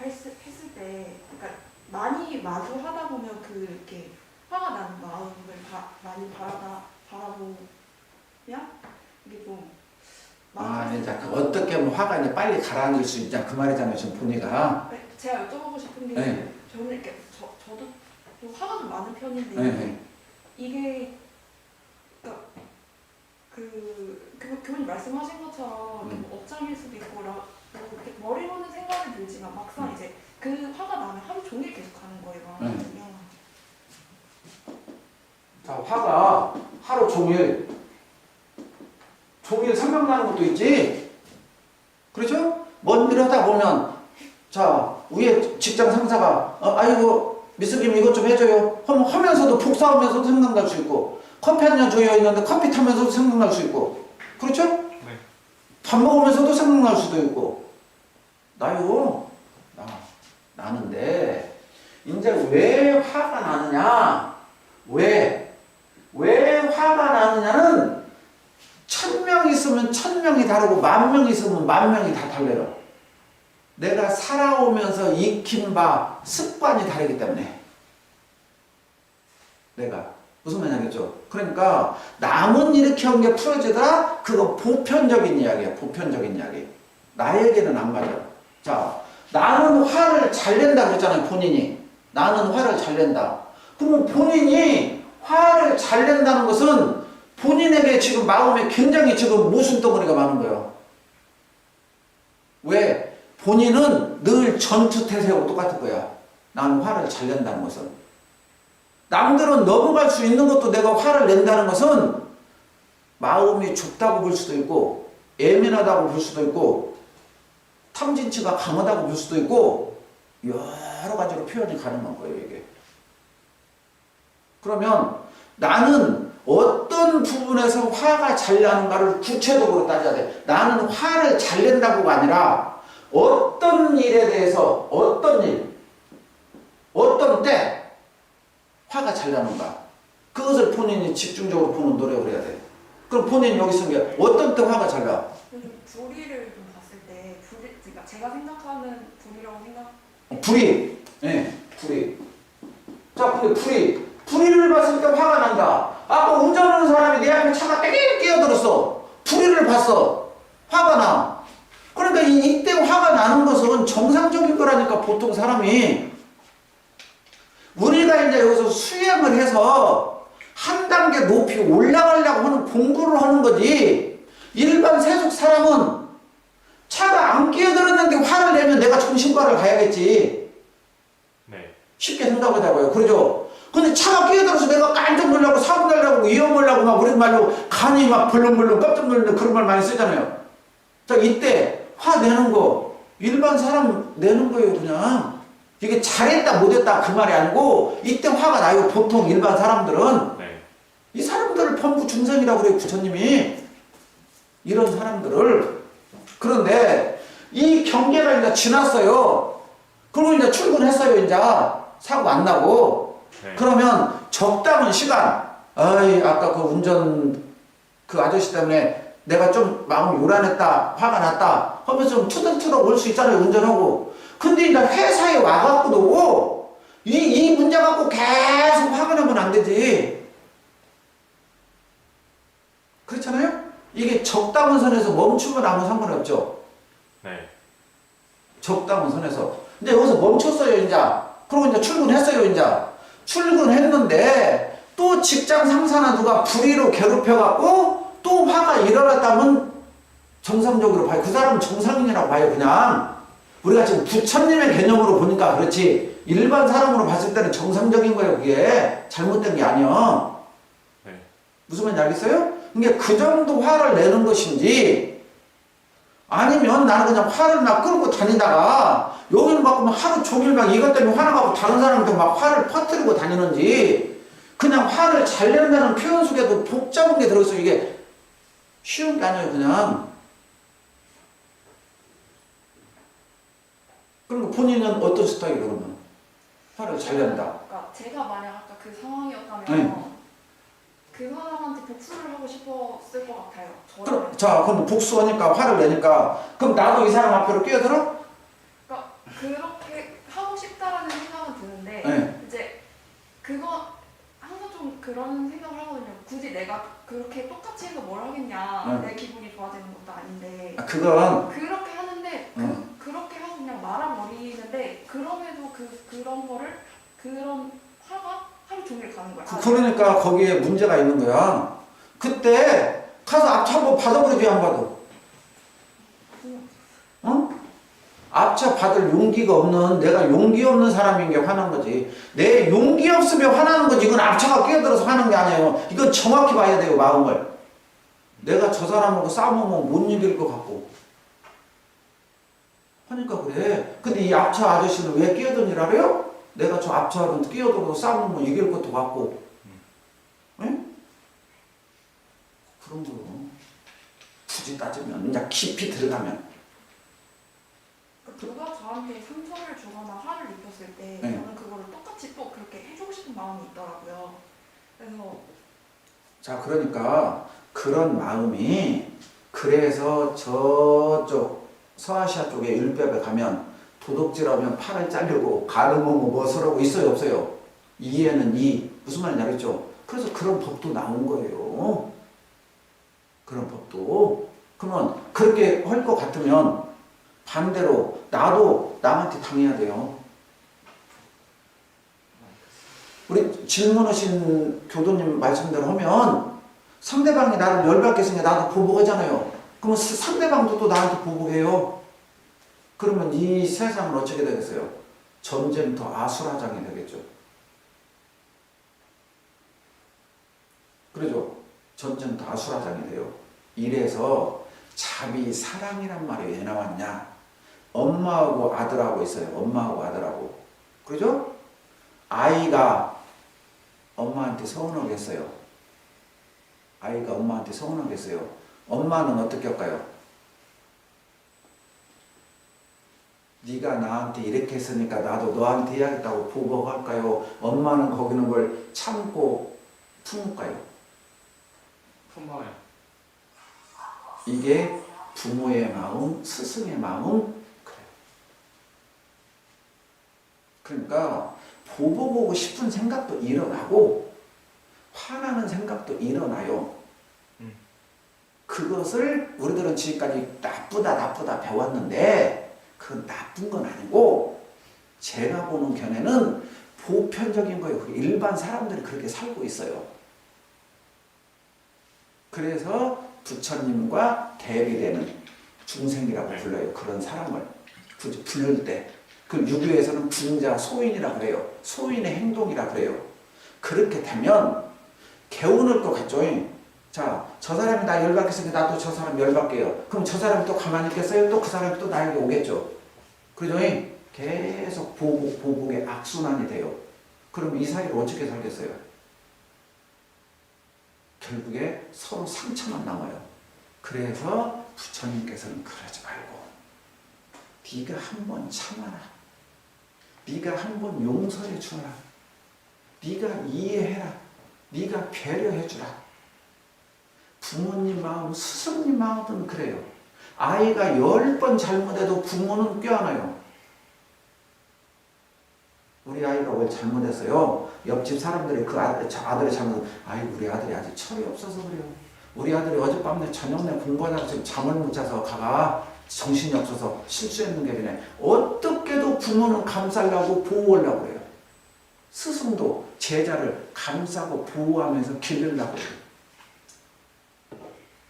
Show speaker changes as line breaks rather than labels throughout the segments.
했을 때, 그러니까 많이 마주하다 보면 이렇게 화가 나는 마음을 많이 바라보면 이게 좀
이제 어떻게 하면 화가 이제 빨리 가라앉을 수 있냐 그 말이잖아요. 지금 본이가.
네, 제가 여쭤보고 싶은 게
네.
저는 이렇게 저도 좀 화가 좀 많은 편인데
네.
이게 그러니까 교수님 말씀하신 것처럼 뭐 억장일 수도 있고 이렇게 머리로는 생각이 들지만 막상 이제 그 화가 나면 하루 종일 계속 가는 거예요.
자, 화가 하루 종일 생각나는 것도 있지. 그렇죠? 뭔 일 하다 보면 자 위에 직장 상사가 아이고 미스김 이것 좀 해줘요 하면서도 복사하면서도 생각날 수 있고 커피 한 잔 줘요 있는데 커피 타면서도 생각날 수 있고 그렇죠?
네.
밥 먹으면서도 생각날 수도 있고 나는데 이제 왜 화가 나느냐 왜 화가 나느냐는 1000명 있으면 1000명이 다르고 10,000명 있으면 10,000명이 다 달라요. 내가 살아오면서 익힌 바 습관이 다르기 때문에 내가 무슨 말인지 알겠죠? 그러니까 남은 이렇게 한 게 풀어지더라? 그거 보편적인 이야기야. 보편적인 이야기. 나에게는 안 맞아. 자, 나는 화를 잘 낸다 그랬잖아요. 본인이. 나는 화를 잘 낸다. 그러면 본인이 화를 잘 낸다는 것은 본인에게 지금 마음에 굉장히 지금 모순 덩어리가 많은 거예요. 왜? 본인은 늘 전투태세하고 똑같은 거야. 나는 화를 잘 낸다는 것은. 남들은 넘어갈 수 있는 것도 내가 화를 낸다는 것은 마음이 좁다고 볼 수도 있고 예민하다고 볼 수도 있고 탐진치가 강하다고 볼 수도 있고 여러 가지로 표현이 가능한 거예요. 이게. 그러면 나는 어떤 부분에서 화가 잘 나는가를 구체적으로 따져야 돼. 나는 화를 잘 낸다고가 아니라 어떤 일에 대해서 어떤 때 화가 잘 나는가 그것을 본인이 집중적으로 보는 노력을 해야 돼. 그럼 본인이 여기 쓴 게 어떤 때 화가 잘 나?
불의를 좀 봤을 때 그러니까 제가 생각하는 불의라고
불의. 네, 불의. 자, 근데 불의를 봤을 때 화가 난다. 아까 운전하는 사람이 내 앞에 차가 떼게 끼어들었어. 불의를 봤어. 화가 나. 그러니까 이때 화가 나는 것은 정상적인 거라니까. 보통 사람이 우리가 이제 여기서 수행을 해서 한 단계 높이 올라가려고 하는 공부를 하는 거지. 일반 세속 사람은 차가 안 끼어들었는데 화를 내면 내가 정신과를 가야겠지.
네.
쉽게 생각하자고요. 그러죠? 근데 차가 끼어들어서 내가 깜짝 놀라고 사고 날라고 위험하려고 막 우리 말로 간이 막 벌렁벌렁 깜짝 놀는데 그런 말 많이 쓰잖아요. 자, 이때 화 내는 거 일반 사람 내는 거예요. 그냥 이게 잘했다 못했다 그 말이 아니고 이때 화가 나요. 보통 일반 사람들은.
네.
이 사람들을 범부 중생이라고 그래요. 부처님이. 이런 사람들을. 그런데 이 경계가 이제 지났어요. 그리고 이제 출근했어요. 이제 사고 안 나고.
네.
그러면 적당한 시간, 아까 그 운전 그 아저씨 때문에 내가 좀 마음이 요란했다, 화가 났다 하면서 좀 투덜투덜 올 수 있잖아요, 운전하고. 근데 이제 회사에 와갖고도 이 문제 갖고 계속 화가 나면 안 되지. 그렇잖아요? 이게 적당한 선에서 멈추면 아무 상관없죠.
네.
적당한 선에서. 근데 여기서 멈췄어요, 이제. 그리고 이제 출근했어요, 이제. 출근했는데 또 직장 상사나 누가 불의로 괴롭혀갖고 또 화가 일어났다면 정상적으로 봐요. 그 사람은 정상인이라고 봐요. 그냥 우리가 지금 부처님의 개념으로 보니까 그렇지 일반 사람으로 봤을 때는 정상적인 거예요. 그게 잘못된 게 아니야.
네.
무슨 말인지 알겠어요? 그러니까 그 정도 화를 내는 것인지 아니면 나는 그냥 화를 막 끌고 다니다가 여기는 막 하루 종일 막 이것 때문에 화나가고 다른 사람한테 막 화를 퍼뜨리고 다니는지 그냥 화를 잘 낸다는 표현 속에도 복잡한 게 들어있어요. 이게 쉬운 게 아니에요. 그냥. 그러니까 본인은 어떤 스타일이에요? 그러면 화를 잘 낸다.
그러니까 제가 만약 아까 그 상황이었다면
네.
그 사람한테 복수를 하고 싶었을 것 같아요.
그럼 복수하니까 화를 내니까 그럼 나도 이 사람 앞으로 끼어들어?
그러니까 그렇게 하고 싶다라는 생각은 드는데
네.
이제 그거 항상 좀 그런 생각을 하거든요. 굳이 내가 그렇게 똑같이 해서 뭘 하겠냐. 내 기분이 좋아지는 것도 아닌데
그건
그렇게 하는데 그렇게 하고 그냥 말아버리는데 그럼에도 그런 거를 그런 화가 하루 종일 가는 거야.
그러니까 거기에 문제가 있는 거야. 그때 가서 앞차 한번 받아버리지 안 받아. 어? 앞차 받을 용기가 없는 내가 용기 없는 사람인 게 화난 거지. 내 용기 없으면 화나는 거지. 이건 앞차가 끼어들어서 화난 게 아니에요. 이건 정확히 봐야 돼요, 마음을. 내가 저 사람하고 싸우면 못 이길 것 같고. 하니까 그래. 근데 이 앞차 아저씨는 왜 끼어든 줄 알아요? 내가 저 앞차하고 끼어들어서 싸우면 이길 것도 같고. 응? 그런 거. 굳이 따지면, 그냥 깊이 들어가면.
누가 저한테 상처를 주거나 화를 입혔을 때
네.
저는 그거를 똑같이 또 그렇게 해주고 싶은 마음이 있더라고요. 그래서
자, 그러니까 그런 마음이 그래서 저쪽 서아시아 쪽에 율법에 가면 도둑질하면 팔을 자르고 가르면 뭐서라고 있어요, 없어요? 이에는 이 무슨 말인지 알겠죠? 그래서 그런 법도 나온 거예요. 그런 법도. 그러면 그렇게 할 것 같으면 반대로 나도 남한테 당해야 돼요. 우리 질문하신 교도님 말씀대로 하면 상대방이 나를 열받게 했으니까 나도 보복하잖아요. 그러면 상대방도 또 나한테 보복해요. 그러면 이 세상은 어떻게 되겠어요? 전쟁터 아수라장이 되겠죠. 그러죠? 전쟁터 아수라장이 돼요. 이래서 자비 사랑이란 말이 왜 나왔냐? 엄마하고 아들하고 있어요. 엄마하고 아들하고. 그러죠? 아이가 엄마한테 서운하겠어요. 아이가 엄마한테 서운하겠어요. 엄마는 어떻게 할까요? 네가 나한테 이렇게 했으니까 나도 너한테 해야겠다고 보복할까요? 엄마는 거기는 걸 참고 품을까요?
품어요.
이게 부모의 마음, 스승의 마음, 그래요. 그러니까 보복하고 싶은 생각도 일어나고 화나는 생각도 일어나요. 그것을 우리들은 지금까지 나쁘다 배웠는데 그건 나쁜 건 아니고 제가 보는 견해는 보편적인 거예요. 일반 사람들이 그렇게 살고 있어요. 그래서 부처님과 대비되는 중생이라고 불러요. 그런 사람을 부를 때. 그 유교에서는 분자 소인이라고 그래요. 소인의 행동이라고 그래요. 그렇게 되면 개운할 것 같죠. 자, 저 사람이 나 열받겠으니까 나도 저 사람 열받게요. 그럼 저 사람이 또 가만히 있겠어요? 또 그 사람이 또 나에게 오겠죠. 그죠? 계속 보복의 악순환이 돼요. 그럼 이 사이를 어떻게 살겠어요? 결국에 서로 상처만 남아요. 그래서 부처님께서는 그러지 말고 네가 한번 참아라. 네가 한번 용서해 주라. 네가 이해해라. 네가 배려해 주라. 부모님 마음, 스승님 마음은 그래요. 아이가 10번 잘못해도 부모는 껴안아요. 우리 아이가 뭘 잘못했어요. 옆집 사람들이 그 아들의 잘못을 우리 아들이 아직 철이 없어서 그래요. 우리 아들이 어젯밤에 저녁에 공부하다가 지금 잠을 못 자서 정신이 없어서 실수했는 게 아니라 어떻게도 부모는 감싸려고 보호하려고 그래요. 스승도 제자를 감싸고 보호하면서 기르려고 그래요.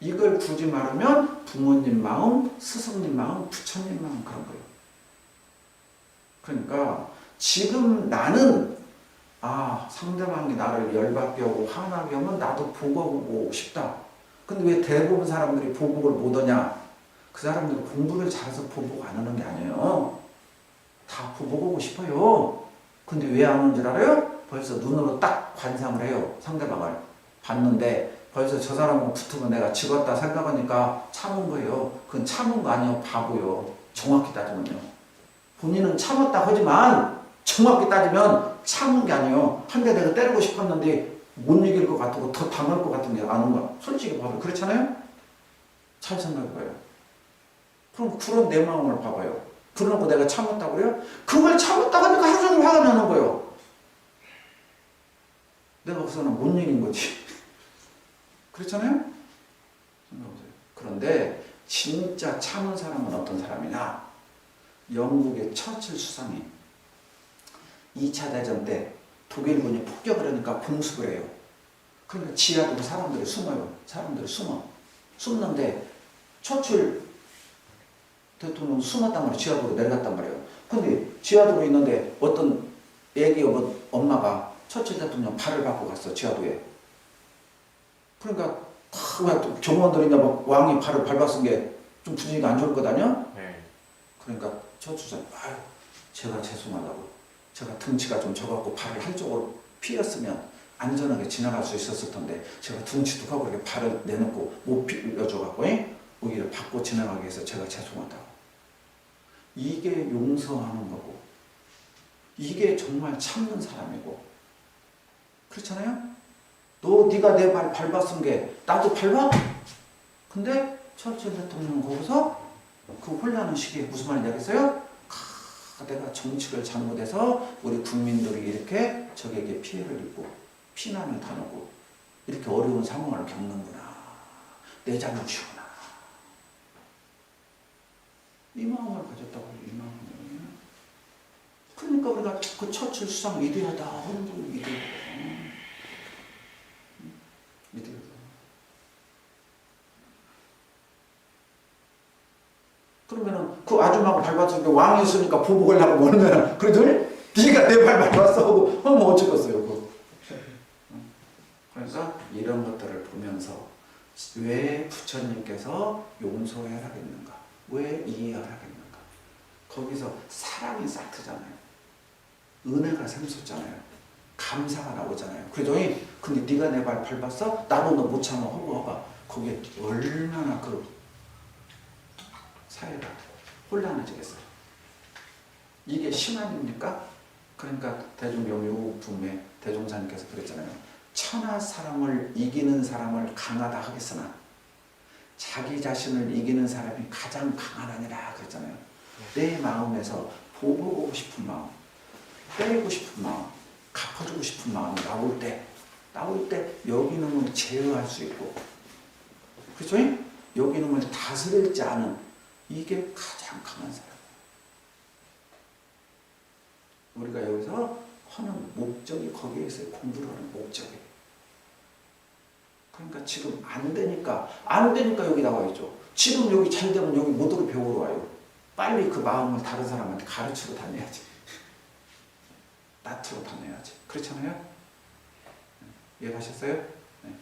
이걸 굳이 말하면 부모님 마음, 스승님 마음, 부처님 마음 그런 거예요. 그러니까 지금 나는 상대방이 나를 열받게 하고 화나게 하면 나도 보복하고 싶다. 근데 왜 대부분 사람들이 보복을 못 하냐? 그 사람들이 공부를 잘해서 보복 안 하는 게 아니에요. 다 보복하고 싶어요. 근데 왜 안 하는 줄 알아요? 벌써 눈으로 딱 관상을 해요. 상대방을 봤는데 벌써 저 사람하고 붙으면 내가 죽었다 생각하니까 참은 거예요. 그건 참은 거 아니에요. 바보요. 정확히 따지면요. 본인은 참았다 하지만 정확히 따지면 참은 게 아니에요. 한 대 내가 때리고 싶었는데 못 이길 것 같고 더 당할 것 같은 게 아는 거야. 솔직히 봐도 그렇잖아요? 잘 생각해봐요. 그럼 그런 내 마음을 봐봐요. 그러고 내가 참았다고 그래요? 그걸 참았다고 하니까 하루 종일 화가 나는 거예요. 내가 우선은 못 이긴 거지. 그렇잖아요? 생각해보세요. 그런데 진짜 참은 사람은 어떤 사람이냐? 영국의 처칠 수상이 2차 대전 때 독일군이 폭격을 하니까 공습을 해요. 그러니까 지하도로 사람들이 숨어요. 사람들이 숨는데 처칠 대통령 숨었단 말이에요. 지하도로 내려갔단 말이에요. 근데 지하도로 있는데 어떤 애기 엄마가 처칠 대통령 발을 밟고 갔어. 지하도에. 그러니까 다 경호원들이나 막 왕이 발을 밟았은 게 좀 분위기가 안 좋을 거 아니야?
네.
그러니까 처칠장 아유 제가 죄송하다고 제가 등치가 좀 적었고 발을 한쪽으로 피했으면 안전하게 지나갈 수 있었을 텐데 제가 등치도 하고 이렇게 발을 내놓고 못 빌려줘갖고 오히려 받고 지나가게 해서 제가 죄송하다고. 이게 용서하는 거고 이게 정말 참는 사람이고 그렇잖아요? 네가 내 발 밟았은 게 나도 밟아? 근데 처칠 대통령은 거기서 그 혼란한 시기에 무슨 말인지 알겠어요? 내가 정치를 잘못해서 우리 국민들이 이렇게 적에게 피해를 입고 피난을 당하고 이렇게 어려운 상황을 겪는구나. 내 잘못이구나. 이 마음을 가졌다고 해요. 이 마음을. 그러니까 우리가 그 처칠 수상 위대하다 하는 분 위대하다. 위대하다. 그러면은 그 아줌마가 밟았으니까 왕이었으니까 보복을 하고 뭐냐면 그래도 네가 내 발 밟았어 하고 하면 어쩌겠어요. 그래서 이런 것들을 보면서 왜 부처님께서 용서해라 했는가? 왜 이해하라 했는가? 거기서 사랑이 싹트잖아요. 은혜가 샘솟잖아요. 감사가 나오잖아요. 그래도 근데 네가 내 발 밟았어? 나도 너 못 참아 하고 봐봐. 거기에 얼마나 그 사회가 혼란해지겠어요. 이게 심한입니까? 그러니까 대중명유품의 대종사님께서 그랬잖아요. 천하 사람을 이기는 사람을 강하다 하겠으나 자기 자신을 이기는 사람이 가장 강하다니라 그랬잖아요. 내 마음에서 보고 싶은 마음, 때리고 싶은 마음, 갚아주고 싶은 마음이 나올 때 여기 놈을 제어할 수 있고 그렇죠? 여기 놈을 다스릴지 않은 이게 가장 강한 사람. 우리가 여기서 하는 목적이 거기에 있어요. 공부를 하는 목적이. 그러니까 지금 안 되니까 여기 나와 있죠. 지금 여기 잘 되면 여기 모두를 배우러 와요. 빨리 그 마음을 다른 사람한테 가르치러 다녀야지. 낯으로 다녀야지. 그렇잖아요? 이해하셨어요? 네.